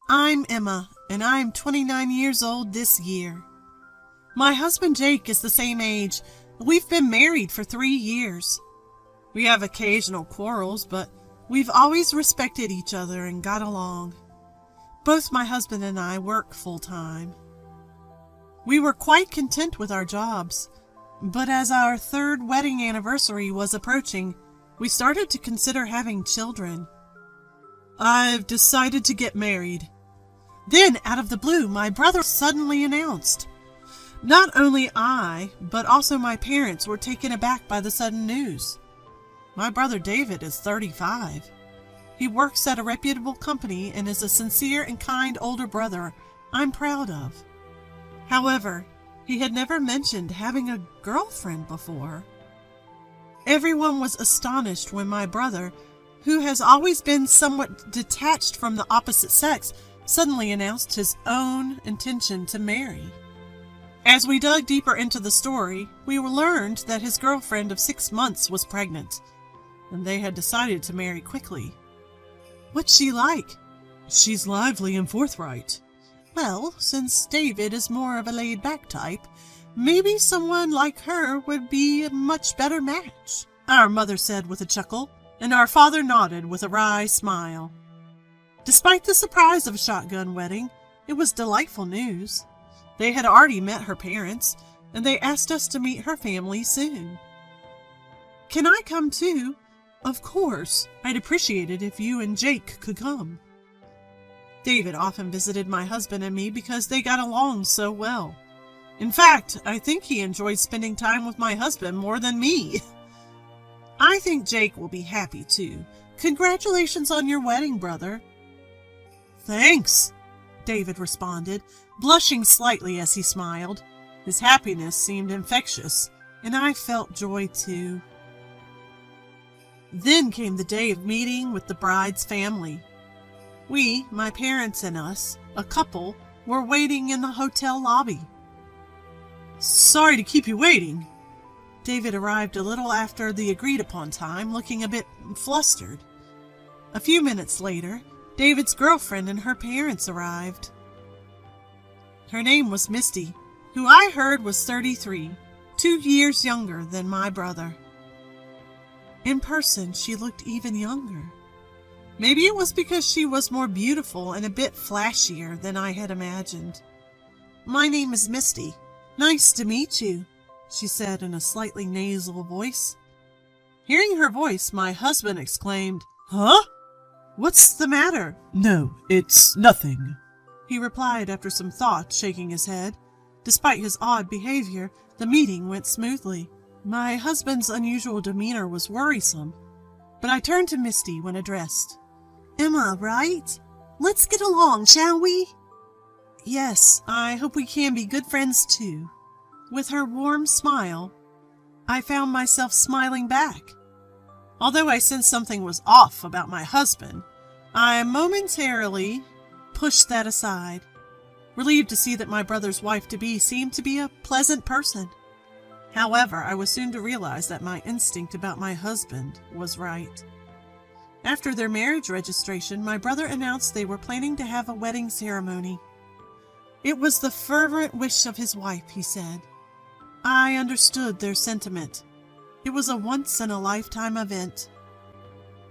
I'm Emma, and I'm 29 years old this year. My husband Jake is the same age. We've been married for 3 years. We have occasional quarrels, but we've always respected each other and got along. Both my husband and I work full-time. We were quite content with our jobs, but as our 3rd wedding anniversary was approaching, we started to consider having children. I've decided to get married. Then, out of the blue, my brother suddenly announced. Not only I, but also my parents were taken aback by the sudden news. My brother David is 35. He works at a reputable company and is a sincere and kind older brother I'm proud of. However, he had never mentioned having a girlfriend before. Everyone was astonished when my brother, who has always been somewhat detached from the opposite sex, suddenly announced his own intention to marry. As we dug deeper into the story, we learned that his girlfriend of 6 months was pregnant, and they had decided to marry quickly. What's she like? She's lively and forthright. Well, since David is more of a laid-back type, maybe someone like her would be a much better match, our mother said with a chuckle, and our father nodded with a wry smile. Despite the surprise of a shotgun wedding, it was delightful news. They had already met her parents, and they asked us to meet her family soon. Can I come too? Of course. I'd appreciate it if you and Jake could come. David often visited my husband and me because they got along so well. In fact, I think he enjoyed spending time with my husband more than me. I think Jake will be happy too. Congratulations on your wedding, brother. Thanks, David responded, blushing slightly as he smiled. His happiness seemed infectious, and I felt joy too. Then came the day of meeting with the bride's family. We, my parents and us, a couple, were waiting in the hotel lobby. Sorry to keep you waiting. David arrived a little after the agreed-upon time, looking a bit flustered. A few minutes later, David's girlfriend and her parents arrived. Her name was Misty, who I heard was 33, 2 years younger than my brother. In person, she looked even younger. Maybe it was because she was more beautiful and a bit flashier than I had imagined. My name is Misty. Nice to meet you, she said in a slightly nasal voice. Hearing her voice, my husband exclaimed, Huh? What's the matter? No, it's nothing, he replied after some thought, shaking his head. Despite his odd behavior, the meeting went smoothly. My husband's unusual demeanor was worrisome, but I turned to Misty when addressed. Emma, right? Let's get along, shall we? Yes, I hope we can be good friends too. With her warm smile, I found myself smiling back. Although I sensed something was off about my husband, I momentarily pushed that aside, relieved to see that my brother's wife-to-be seemed to be a pleasant person. However, I was soon to realize that my instinct about my husband was right. After their marriage registration, my brother announced they were planning to have a wedding ceremony. It was the fervent wish of his wife, he said. I understood their sentiment. It was a once-in-a-lifetime event.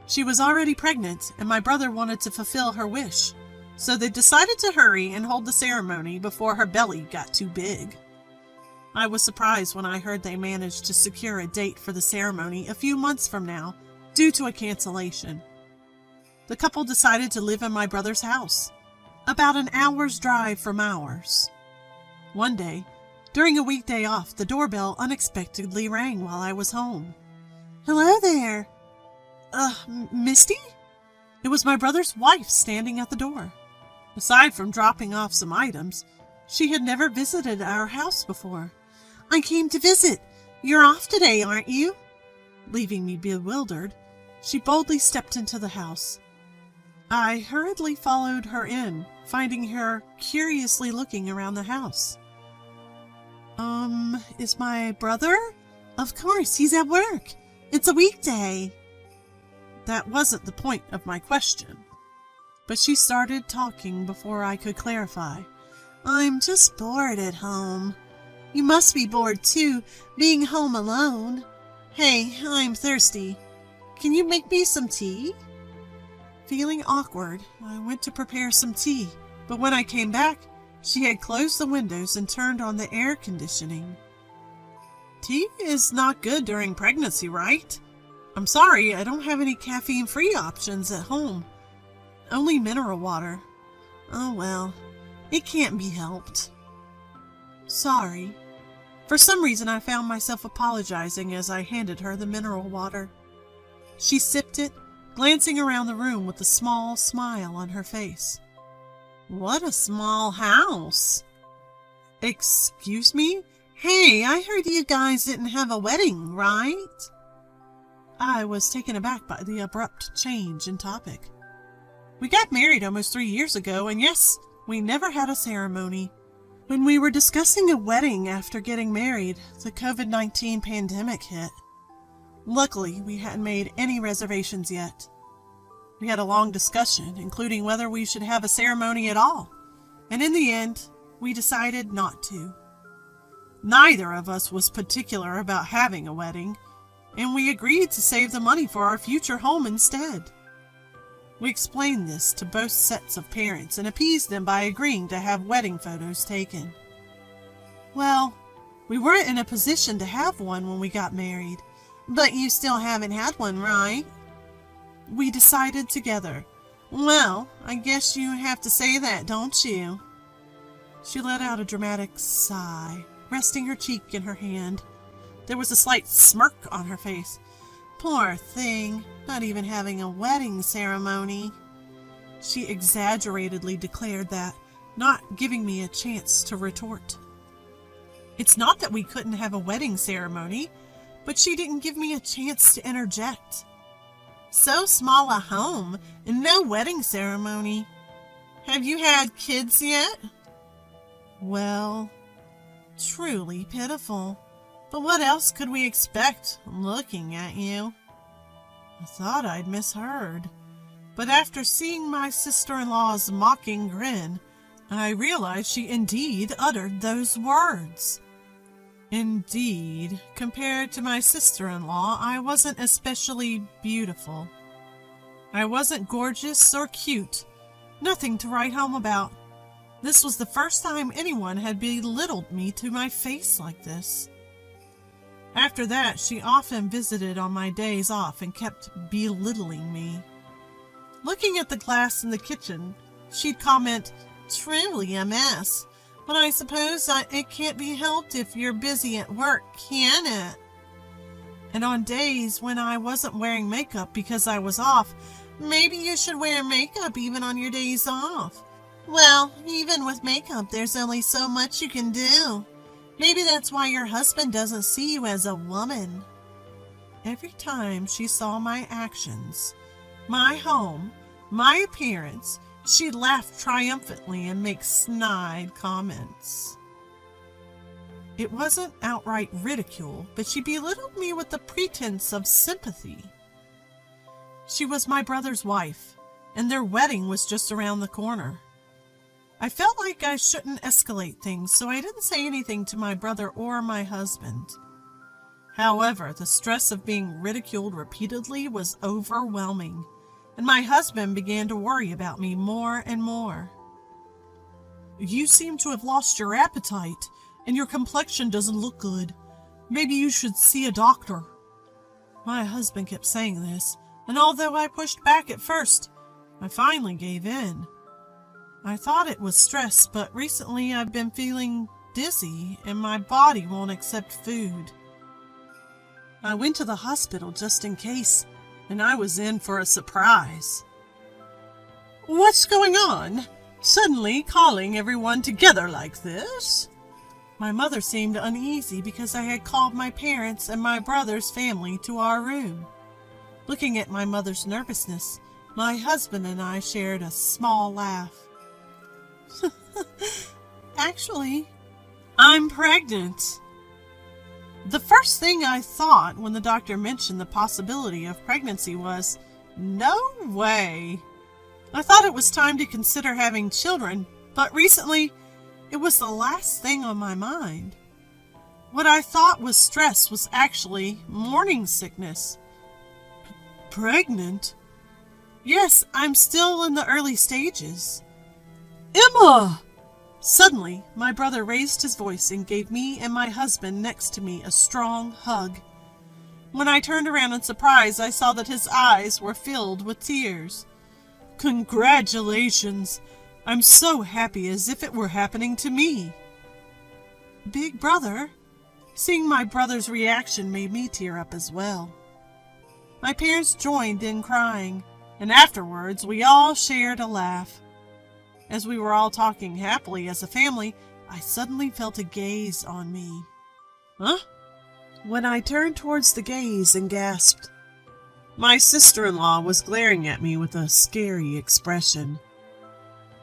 She was already pregnant, and my brother wanted to fulfill her wish, so they decided to hurry and hold the ceremony before her belly got too big. I was surprised when I heard they managed to secure a date for the ceremony a few months from now, due to a cancellation. The couple decided to live in my brother's house, about an hour's drive from ours. One day, during a weekday off, the doorbell unexpectedly rang while I was home. Hello there. Misty? It was my brother's wife standing at the door. Aside from dropping off some items, she had never visited our house before. I came to visit. You're off today, aren't you? Leaving me bewildered, she boldly stepped into the house. I hurriedly followed her in, finding her curiously looking around the house. Is my brother? Of course, he's at work. It's a weekday. That wasn't the point of my question. But she started talking before I could clarify. I'm just bored at home. You must be bored too, being home alone. Hey, I'm thirsty. Can you make me some tea? Feeling awkward, I went to prepare some tea, but when I came back, she had closed the windows and turned on the air conditioning. Tea is not good during pregnancy, right? I'm sorry, I don't have any caffeine-free options at home. Only mineral water. Oh well, it can't be helped. Sorry. For some reason, I found myself apologizing as I handed her the mineral water. She sipped it, glancing around the room with a small smile on her face. What a small house. Excuse me? Hey, I heard you guys didn't have a wedding, right? I was taken aback by the abrupt change in topic. We got married almost 3 years ago, and yes, we never had a ceremony. When we were discussing a wedding after getting married, the COVID-19 pandemic hit. Luckily, we hadn't made any reservations yet. We had a long discussion, including whether we should have a ceremony at all, and in the end, we decided not to. Neither of us was particular about having a wedding, and we agreed to save the money for our future home instead. We explained this to both sets of parents and appeased them by agreeing to have wedding photos taken. Well, we weren't in a position to have one when we got married, but you still haven't had one, right? We decided together. Well, I guess you have to say that, don't you? She let out a dramatic sigh, resting her cheek in her hand. There was a slight smirk on her face. Poor thing, not even having a wedding ceremony. She exaggeratedly declared that, not giving me a chance to retort. It's not that we couldn't have a wedding ceremony, but she didn't give me a chance to interject. So small a home and no wedding ceremony. Have you had kids yet? Well, truly pitiful. But what else could we expect looking at you? I thought I'd misheard. But after seeing my sister-in-law's mocking grin, I realized she indeed uttered those words. Indeed, compared to my sister-in-law, I wasn't especially beautiful. I wasn't gorgeous or cute, nothing to write home about. This was the first time anyone had belittled me to my face like this. After that, she often visited on my days off and kept belittling me. Looking at the glass in the kitchen, she'd comment, "Truly a mess. But I suppose it can't be helped if you're busy at work, can it?" And on days when I wasn't wearing makeup because I was off, "Maybe you should wear makeup even on your days off." Well, even with makeup, there's only so much you can do. Maybe that's why your husband doesn't see you as a woman. Every time she saw my actions, my home, my appearance, she'd laugh triumphantly and make snide comments. It wasn't outright ridicule, but she belittled me with the pretense of sympathy. She was my brother's wife, and their wedding was just around the corner. I felt like I shouldn't escalate things, so I didn't say anything to my brother or my husband. However, the stress of being ridiculed repeatedly was overwhelming, and my husband began to worry about me more and more. "You seem to have lost your appetite, and your complexion doesn't look good. Maybe you should see a doctor." My husband kept saying this, and although I pushed back at first, I finally gave in. I thought it was stress, but recently I've been feeling dizzy and my body won't accept food. I went to the hospital just in case, and I was in for a surprise. "What's going on? Suddenly calling everyone together like this?" My mother seemed uneasy because I had called my parents and my brother's family to our room. Looking at my mother's nervousness, my husband and I shared a small laugh. "Actually, I'm pregnant." The first thing I thought when the doctor mentioned the possibility of pregnancy was, "No way." I thought it was time to consider having children, but recently it was the last thing on my mind. What I thought was stress was actually morning sickness. Pregnant? Yes, I'm still in the early stages. Emma! Suddenly, my brother raised his voice and gave me and my husband next to me a strong hug. When I turned around in surprise, I saw that his eyes were filled with tears. Congratulations! I'm so happy, as if it were happening to me. Big brother? Seeing my brother's reaction made me tear up as well. My parents joined in crying, and afterwards we all shared a laugh. As we were all talking happily as a family, I suddenly felt a gaze on me. Huh? When I turned towards the gaze and gasped, my sister-in-law was glaring at me with a scary expression.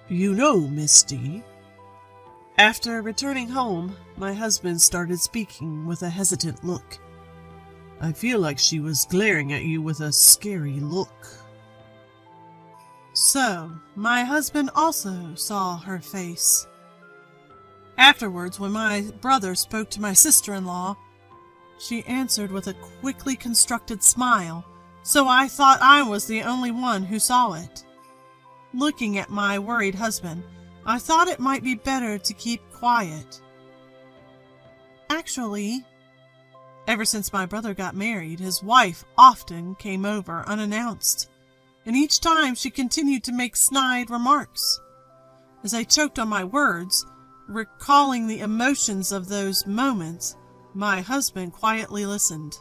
You know, Misty. After returning home, my husband started speaking with a hesitant look. I feel like she was glaring at you with a scary look. So, my husband also saw her face. Afterwards, when my brother spoke to my sister-in-law, she answered with a quickly constructed smile, so I thought I was the only one who saw it. Looking at my worried husband, I thought it might be better to keep quiet. Actually, ever since my brother got married, his wife often came over unannounced, and each time she continued to make snide remarks. As I choked on my words, recalling the emotions of those moments, my husband quietly listened.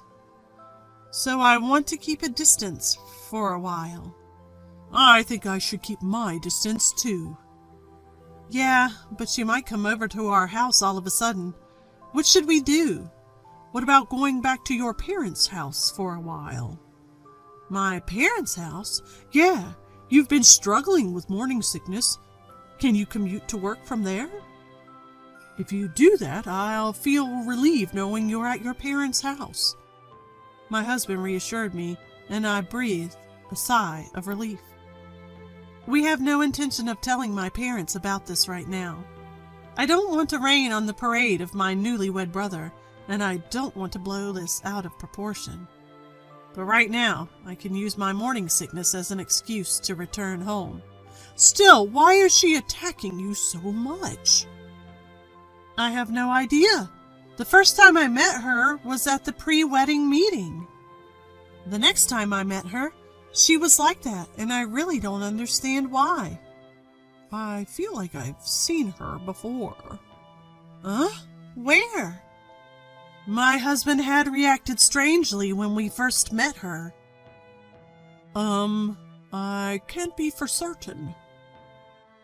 So I want to keep a distance for a while. I think I should keep my distance too. Yeah, but she might come over to our house all of a sudden. What should we do? What about going back to your parents' house for a while? My parents' house? Yeah, you've been struggling with morning sickness. Can you commute to work from there? If you do that, I'll feel relieved knowing you're at your parents' house. My husband reassured me, and I breathed a sigh of relief. We have no intention of telling my parents about this right now. I don't want to rain on the parade of my newlywed brother, and I don't want to blow this out of proportion. But right now, I can use my morning sickness as an excuse to return home. Still, why is she attacking you so much? I have no idea. The first time I met her was at the pre-wedding meeting. The next time I met her, she was like that, and I really don't understand why. I feel like I've seen her before. Huh? Where? My husband had reacted strangely when we first met her. I can't be for certain.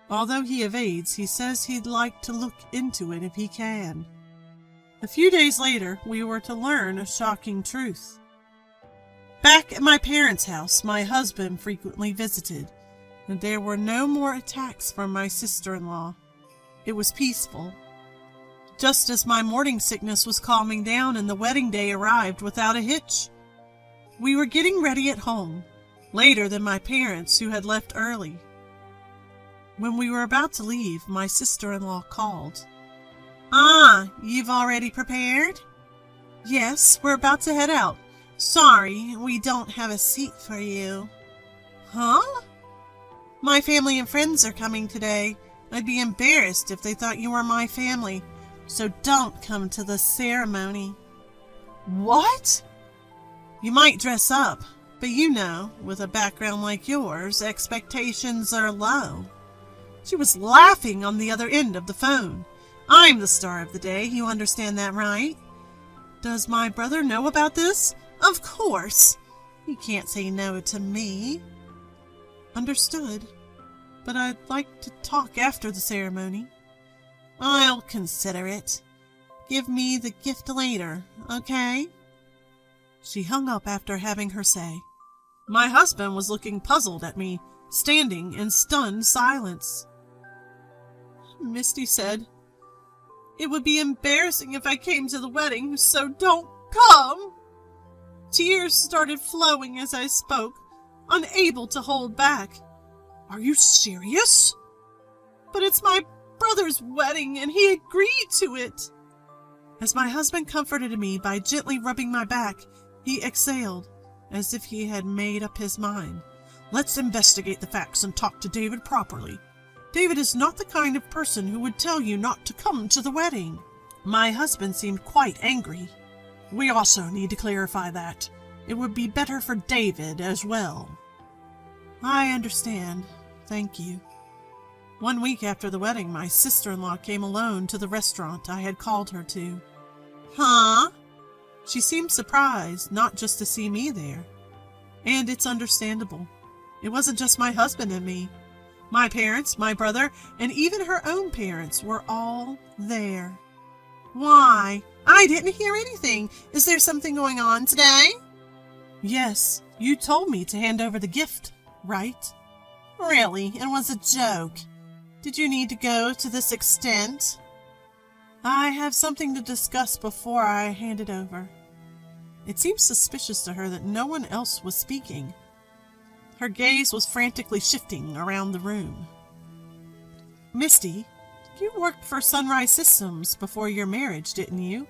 Although he evades, he says he'd like to look into it if he can. A few days later, we were to learn a shocking truth. Back at my parents' house, my husband frequently visited, and there were no more attacks from my sister-in-law. It was peaceful. Just as my morning sickness was calming down and the wedding day arrived without a hitch. We were getting ready at home, later than my parents, who had left early. When we were about to leave, my sister-in-law called. Ah, you've already prepared? Yes, we're about to head out. Sorry, we don't have a seat for you. Huh? My family and friends are coming today. I'd be embarrassed if they thought you were my family, so don't come to the ceremony. What? You might dress up, but you know, with a background like yours, expectations are low. She was laughing on the other end of the phone. I'm the star of the day, you understand that, right? Does my brother know about this? Of course. He can't say no to me. Understood. But I'd like to talk after the ceremony. I'll consider it. Give me the gift later, okay? She hung up after having her say. My husband was looking puzzled at me, standing in stunned silence. Misty said, "It would be embarrassing if I came to the wedding, so don't come." Tears started flowing as I spoke, unable to hold back. Are you serious? But it's my brother's wedding and he agreed to it. As my husband comforted me by gently rubbing my back, he exhaled, as if he had made up his mind. Let's investigate the facts and talk to David properly. David is not the kind of person who would tell you not to come to the wedding. My husband seemed quite angry. We also need to clarify that. It would be better for David as well. I understand. Thank you. 1 week after the wedding, my sister-in-law came alone to the restaurant I had called her to. Huh? She seemed surprised, not just to see me there. And it's understandable. It wasn't just my husband and me. My parents, my brother, and even her own parents were all there. Why? I didn't hear anything. Is there something going on today? Yes, you told me to hand over the gift, right? Really? It was a joke. Did you need to go to this extent? I have something to discuss before I hand it over. It seemed suspicious to her that no one else was speaking. Her gaze was frantically shifting around the room. Misty, you worked for Sunrise Systems before your marriage, didn't you?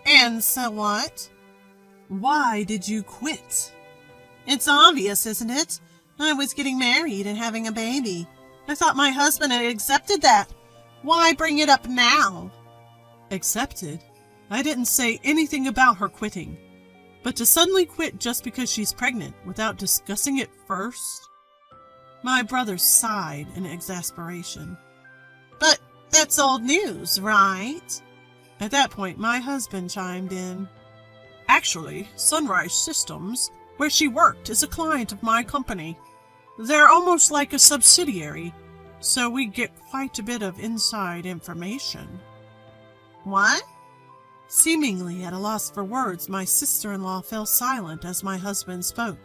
And so what? Why did you quit? It's obvious, isn't it? I was getting married and having a baby. I thought my husband had accepted that. Why bring it up now? Accepted? I didn't say anything about her quitting. But to suddenly quit just because she's pregnant without discussing it first? My brother sighed in exasperation. But that's old news, right? At that point, my husband chimed in. Actually, Sunrise Systems, where she worked, is a client of my company. They're almost like a subsidiary, so we get quite a bit of inside information. What? Seemingly at a loss for words, my sister-in-law fell silent as my husband spoke.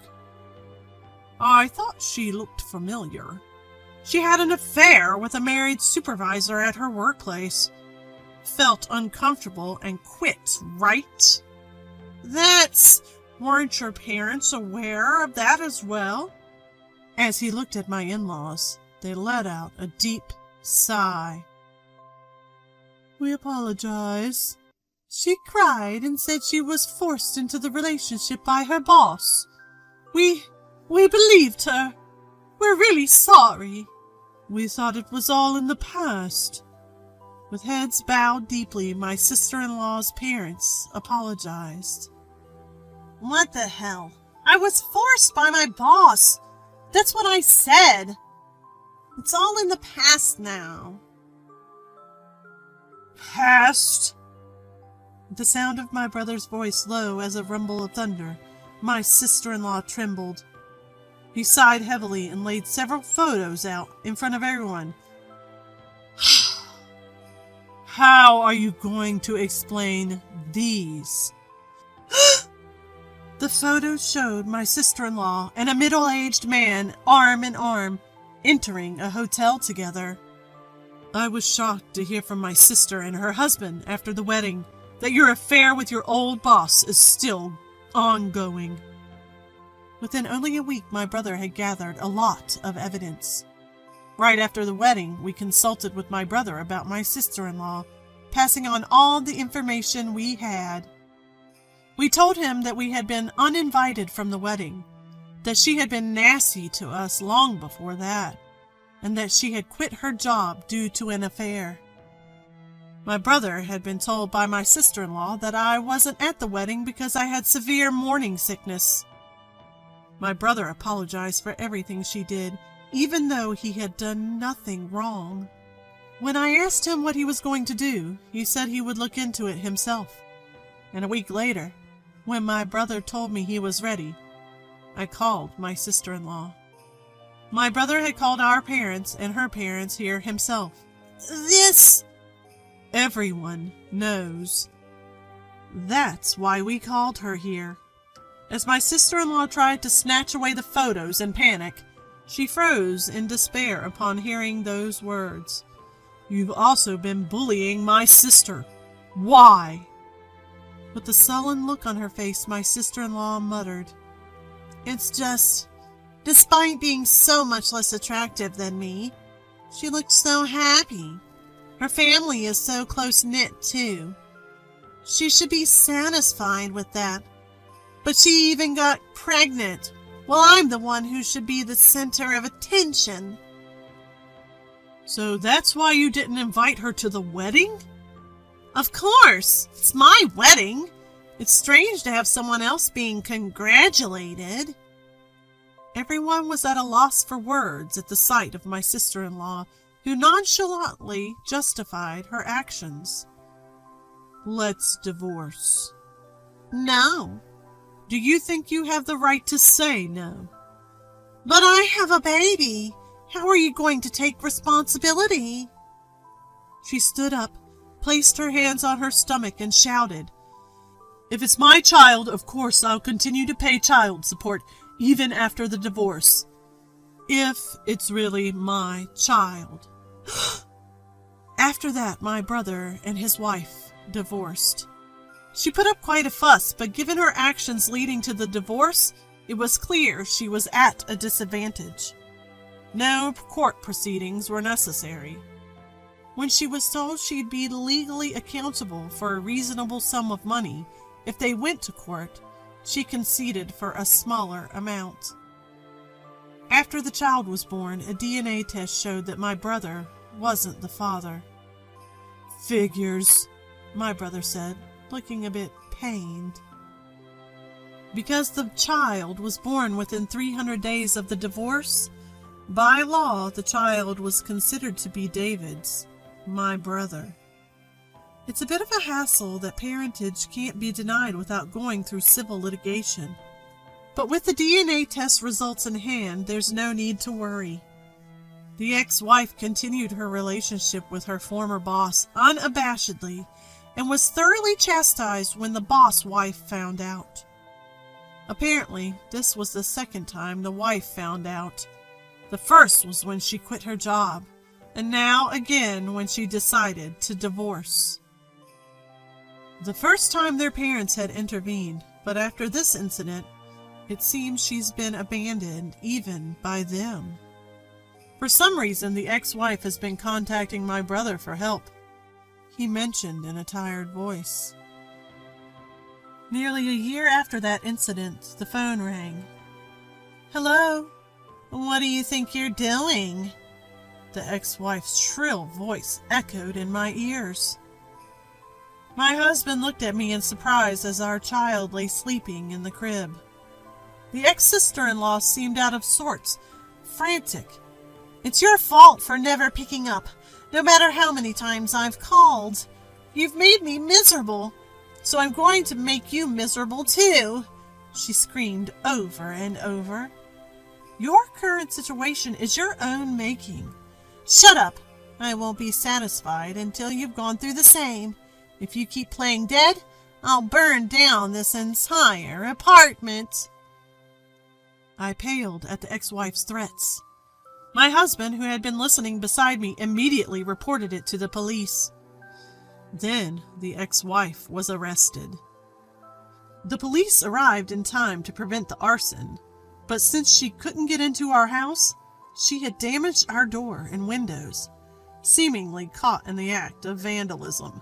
I thought she looked familiar. She had an affair with a married supervisor at her workplace. Felt uncomfortable and quit, right? Weren't your parents aware of that as well? As he looked at my in-laws, they let out a deep sigh. We apologize. She cried and said she was forced into the relationship by her boss. We believed her. We're really sorry. We thought it was all in the past. With heads bowed deeply, my sister-in-law's parents apologized. What the hell? I was forced by my boss. That's what I said. It's all in the past now. Past? The sound of my brother's voice low as a rumble of thunder, my sister-in-law trembled. He sighed heavily and laid several photos out in front of everyone. How are you going to explain these? The photos showed my sister-in-law and a middle-aged man, arm in arm, entering a hotel together. I was shocked to hear from my sister and her husband after the wedding that your affair with your old boss is still ongoing. Within only a week, my brother had gathered a lot of evidence. Right after the wedding, we consulted with my brother about my sister-in-law, passing on all the information we had. We told him that we had been uninvited from the wedding, that she had been nasty to us long before that, and that she had quit her job due to an affair. My brother had been told by my sister-in-law that I wasn't at the wedding because I had severe morning sickness. My brother apologized for everything she did, even though he had done nothing wrong. When I asked him what he was going to do, he said he would look into it himself. And a week later, when my brother told me he was ready, I called my sister-in-law. My brother had called our parents and her parents here himself. Everyone knows. That's why we called her here. As my sister-in-law tried to snatch away the photos in panic, she froze in despair upon hearing those words. You've also been bullying my sister. Why? With a sullen look on her face, my sister-in-law muttered, It's Despite being so much less attractive than me, she looked so happy. Her family is so close-knit, too. She should be satisfied with that. But she even got pregnant, while I'm the one who should be the center of attention. So that's why you didn't invite her to the wedding? Of course, it's my wedding. It's strange to have someone else being congratulated. Everyone was at a loss for words at the sight of my sister-in-law, who nonchalantly justified her actions. Let's divorce. No. Do you think you have the right to say no? But I have a baby. How are you going to take responsibility? She stood up, placed her hands on her stomach, and shouted, "If it's my child, of course I'll continue to pay child support, even after the divorce. If it's really my child." After that, my brother and his wife divorced. She put up quite a fuss, but given her actions leading to the divorce, it was clear she was at a disadvantage. No court proceedings were necessary. When she was told she'd be legally accountable for a reasonable sum of money if they went to court, she conceded for a smaller amount. After the child was born, a DNA test showed that my brother wasn't the father. "Figures," my brother said, looking a bit pained. Because the child was born within 300 days of the divorce, by law the child was considered to be David's, my brother. It's a bit of a hassle that parentage can't be denied without going through civil litigation. But with the DNA test results in hand, there's no need to worry. The ex-wife continued her relationship with her former boss unabashedly and was thoroughly chastised when the boss wife found out. Apparently, this was the second time the wife found out. The first was when she quit her job, and now again when she decided to divorce. The first time their parents had intervened, but after this incident, it seems she's been abandoned even by them. For some reason, the ex-wife has been contacting my brother for help, he mentioned in a tired voice. Nearly a year after that incident, the phone rang. "Hello? What do you think you're doing?" The ex-wife's shrill voice echoed in my ears. My husband looked at me in surprise as our child lay sleeping in the crib. The ex-sister-in-law seemed out of sorts, frantic. "It's your fault for never picking up, no matter how many times I've called. You've made me miserable, so I'm going to make you miserable too," she screamed over and over. "Your current situation is your own making." "Shut up! I won't be satisfied until you've gone through the same. If you keep playing dead, I'll burn down this entire apartment." I paled at the ex-wife's threats. My husband, who had been listening beside me, immediately reported it to the police. Then the ex-wife was arrested. The police arrived in time to prevent the arson, but since she couldn't get into our house, she had damaged our door and windows, seemingly caught in the act of vandalism.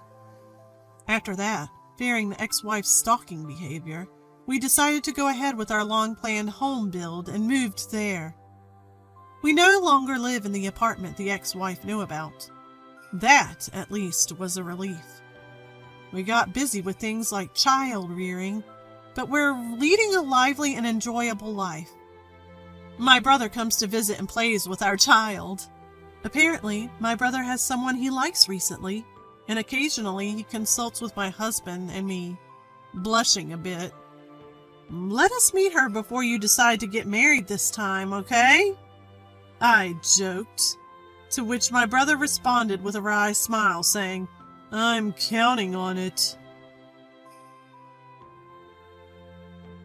After that, fearing the ex-wife's stalking behavior, we decided to go ahead with our long-planned home build and moved there. We no longer live in the apartment the ex-wife knew about. That, at least, was a relief. We got busy with things like child rearing, but we're leading a lively and enjoyable life. My brother comes to visit and plays with our child. Apparently, my brother has someone he likes recently, and occasionally he consults with my husband and me, blushing a bit. "Let us meet her before you decide to get married this time, okay?" I joked, to which my brother responded with a wry smile, saying, "I'm counting on it."